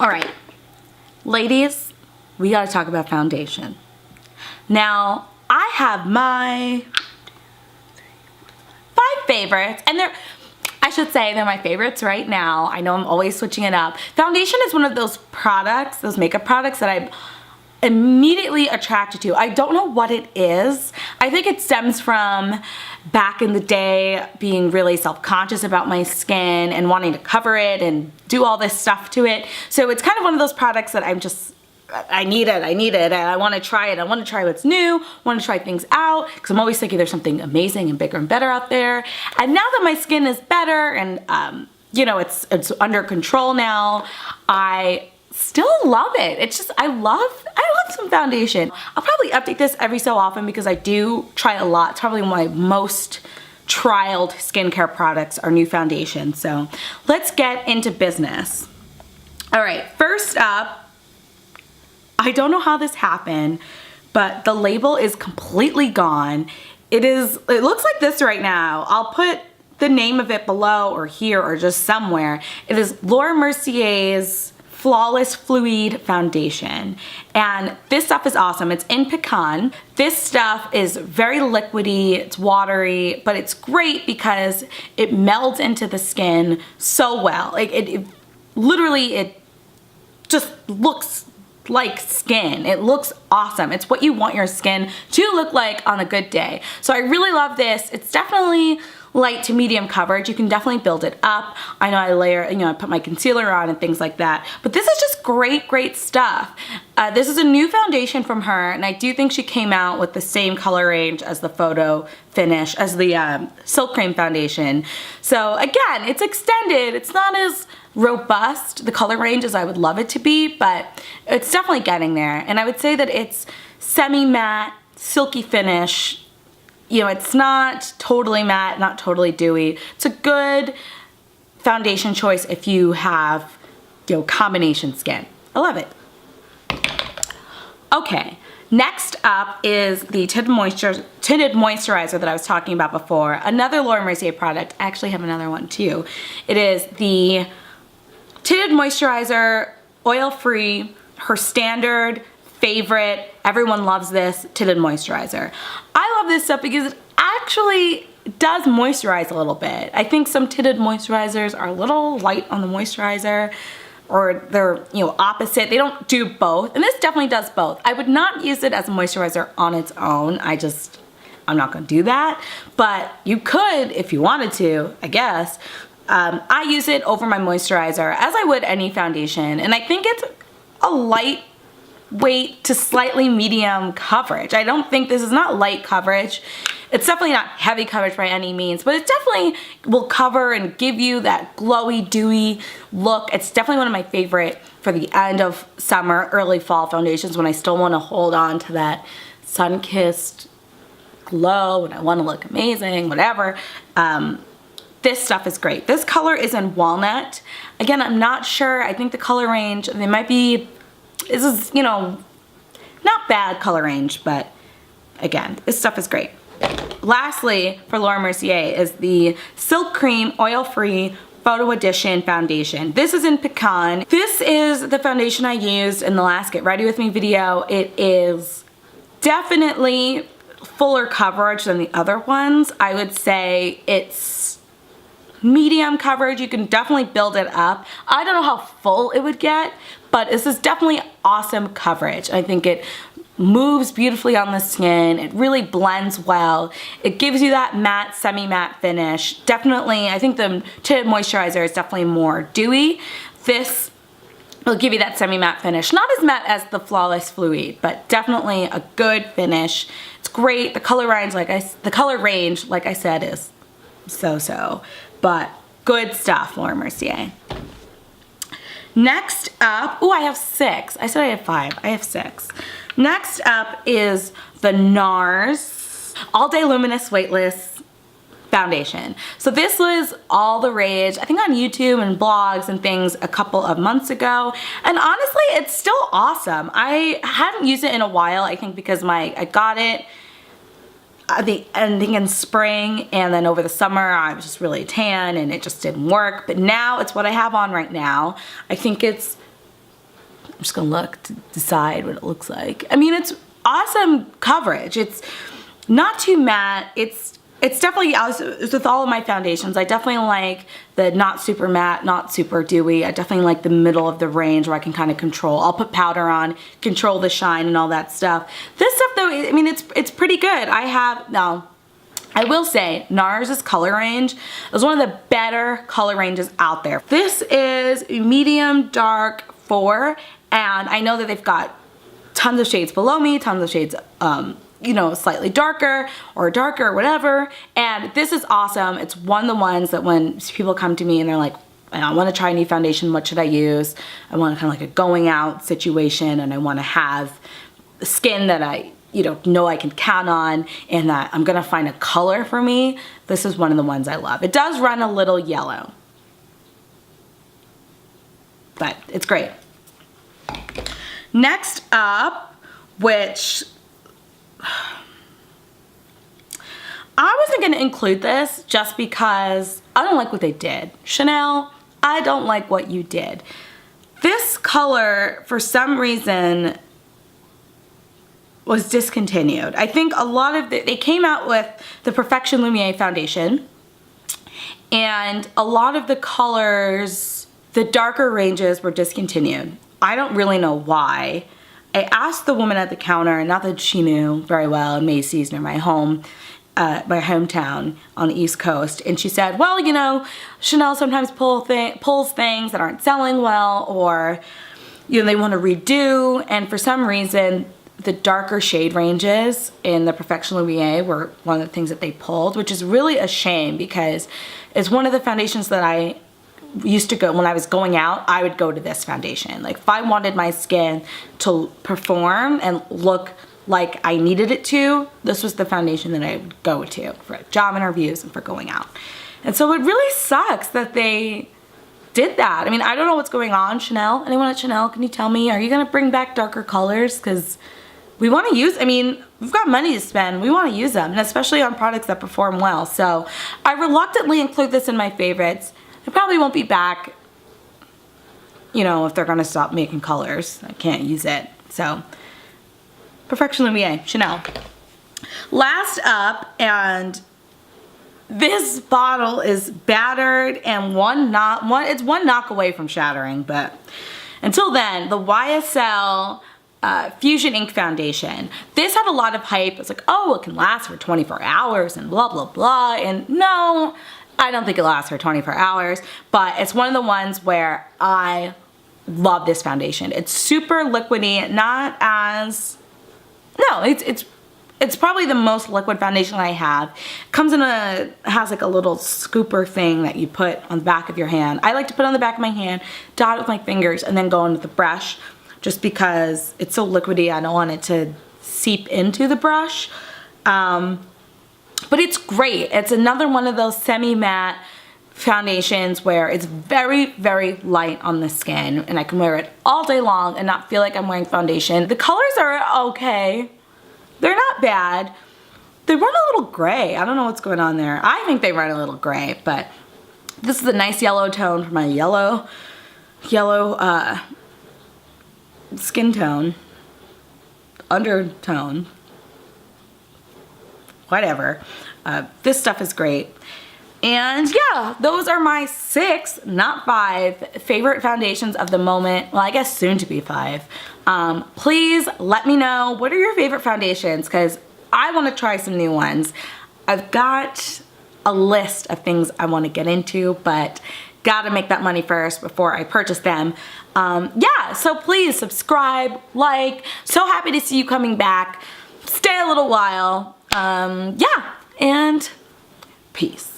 All right, ladies, we gotta talk about foundation. Now, I have my 5 favorites, and I should say they're my favorites right now. I know I'm always switching it up. Foundation is one of those products, those makeup products that I'm immediately attracted to. I don't know what it is. I think it stems from back in the day being really self-conscious about my skin and wanting to cover it and do all this stuff to it. So it's kind of one of those products that I need it, and I want to try it. I want to try what's new, want to try things out, because I'm always thinking there's something amazing and bigger and better out there. And now that my skin is better and, you know, it's under control now, I still love it. It's just, I love some foundation. I'll probably update this every so often because I do try a lot. It's probably one of my most trialed skincare products are new foundation. So let's get into business. All right, first up, I don't know how this happened, but the label is completely gone. It looks like this right now. I'll put the name of it below or here or just somewhere. It is Laura Mercier's Flawless Fluide Foundation. And this stuff is awesome. It's in Pecan. This stuff is very liquidy, it's watery, but it's great because it melds into the skin so well. Like it literally just looks like skin. It looks awesome. It's what you want your skin to look like on a good day. So I really love this. It's definitely light to medium coverage. You can definitely build it up. I know I layer, you know, I put my concealer on and things like that. But this is just great stuff. This is a new foundation from her, and I do think she came out with the same color range as the photo finish, as the Silk Cream foundation. So again, it's extended. It's not as robust, the color range, as I would love it to be, but it's definitely getting there. And I would say that it's semi-matte, silky finish. You know, it's not totally matte, not totally dewy. It's a good foundation choice if you have, you know, combination skin. I love it. Okay, next up is the tinted moisturizer that I was talking about before. Another Laura Mercier product. I actually have another one too. It is the tinted moisturizer, oil-free, her standard favorite. Everyone loves this tinted moisturizer. I love this stuff because it actually does moisturize a little bit. I think some tinted moisturizers are a little light on the moisturizer, or they're, you know, opposite. They don't do both, and this definitely does both. I would not use it as a moisturizer on its own. I'm not gonna do that, but you could if you wanted to, I guess. I use it over my moisturizer as I would any foundation, and I think it's a lightweight to slightly medium coverage. I don't think this is not light coverage. It's definitely not heavy coverage by any means, but it definitely will cover and give you that glowy, dewy look. It's definitely one of my favorite for the end of summer, early fall foundations when I still want to hold on to that sun-kissed glow and I want to look amazing, whatever. This stuff is great. This color is in Walnut. Again, I'm not sure. I think the color range, they might be, this is, you know, not bad color range, but again, this stuff is great. Lastly, for Laura Mercier is the Silk Cream Oil-Free Photo Edition Foundation. This is in Pecan. This is the foundation I used in the last Get Ready With Me video. It is definitely fuller coverage than the other ones. I would say it's medium coverage. You can definitely build it up. I don't know how full it would get, but this is definitely awesome coverage. I think it moves beautifully on the skin. It really blends well. It gives you that matte, semi-matte finish. Definitely, I think the tinted moisturizer is definitely more dewy. This will give you that semi-matte finish. Not as matte as the Flawless Fluide, but definitely a good finish. It's great. The color range, like I said, is so-so. But good stuff, Laura Mercier. Next up, oh, I have 6. I said I had 5. I have 6. Next up is the NARS All Day Luminous Weightless Foundation. So this was all the rage, I think, on YouTube and blogs and things a couple of months ago. And honestly, it's still awesome. I hadn't used it in a while, I think because I got it the ending in spring, and then over the summer I was just really tan and it just didn't work. But now it's what I have on right now. I think it's I'm just gonna look to decide what it looks like. I mean, it's awesome coverage. It's not too matte. It's definitely, as with all of my foundations, I definitely like the not super matte, not super dewy. I definitely like the middle of the range where I can kind of control. I'll put powder on, control the shine and all that stuff. This stuff though, I mean, it's pretty good. I will say NARS's color range is one of the better color ranges out there. This is medium dark 4, and I know that they've got tons of shades below me, tons of shades you know, slightly darker or darker, whatever. And this is awesome. It's one of the ones that when people come to me and they're like, I want to try a new foundation, what should I use? I want kind of like a going out situation, and I want to have skin that I, you know I can count on, and that I'm gonna find a color for me. This is one of the ones I love. It does run a little yellow, but it's great. Next up, which I wasn't gonna include this just because I don't like what they did. Chanel, I don't like what you did. This color, for some reason, was discontinued. I think a lot of they came out with the Perfection Lumiere foundation, and a lot of the colors, the darker ranges, were discontinued. I don't really know why. I asked the woman at the counter, and not that she knew very well, in Macy's near my home, my hometown on the East Coast, and she said, well, you know, Chanel sometimes pulls things that aren't selling well, or you know, they want to redo, and for some reason the darker shade ranges in the Perfection Lumiere were one of the things that they pulled, which is really a shame because it's one of the foundations that I used to go, when I was going out, I would go to this foundation. Like if I wanted my skin to perform and look like I needed it to, this was the foundation that I would go to for job interviews and for going out. And so it really sucks that they did that. I mean, I don't know what's going on, Chanel. Anyone at Chanel, can you tell me, are you gonna bring back darker colors? Because we want to use, I mean, we've got money to spend. We want to use them, and especially on products that perform well. So I reluctantly include this in my favorites. It probably won't be back, you know, if they're going to stop making colors. I can't use it. So Perfection Lumiere, Chanel. Last up, and this bottle is battered and it's one knock away from shattering, but until then, the YSL Fusion Ink Foundation. This had a lot of hype. It's like, oh, it can last for 24 hours and blah, blah, blah. And no, I don't think it lasts for 24 hours, but it's one of the ones where I love this foundation. It's super liquidy, not as, no, it's probably the most liquid foundation I have. It comes in has like a little scooper thing that you put on the back of your hand. I like to put on the back of my hand, dot it with my fingers, and then go in with the brush, just because it's so liquidy. I don't want it to seep into the brush. But it's great. It's another one of those semi-matte foundations where it's very, very light on the skin, and I can wear it all day long and not feel like I'm wearing foundation. The colors are okay. They're not bad. They run a little gray. I don't know what's going on there. I think they run a little gray, but this is a nice yellow tone for my yellow skin tone, undertone, whatever. This stuff is great. And yeah, those are my 6, not 5, favorite foundations of the moment. Well, I guess soon to be 5. Please let me know, what are your favorite foundations? Because I want to try some new ones. I've got a list of things I want to get into, but gotta make that money first before I purchase them. Yeah, so please subscribe, like. So happy to see you coming back. Stay a little while. Yeah, and peace.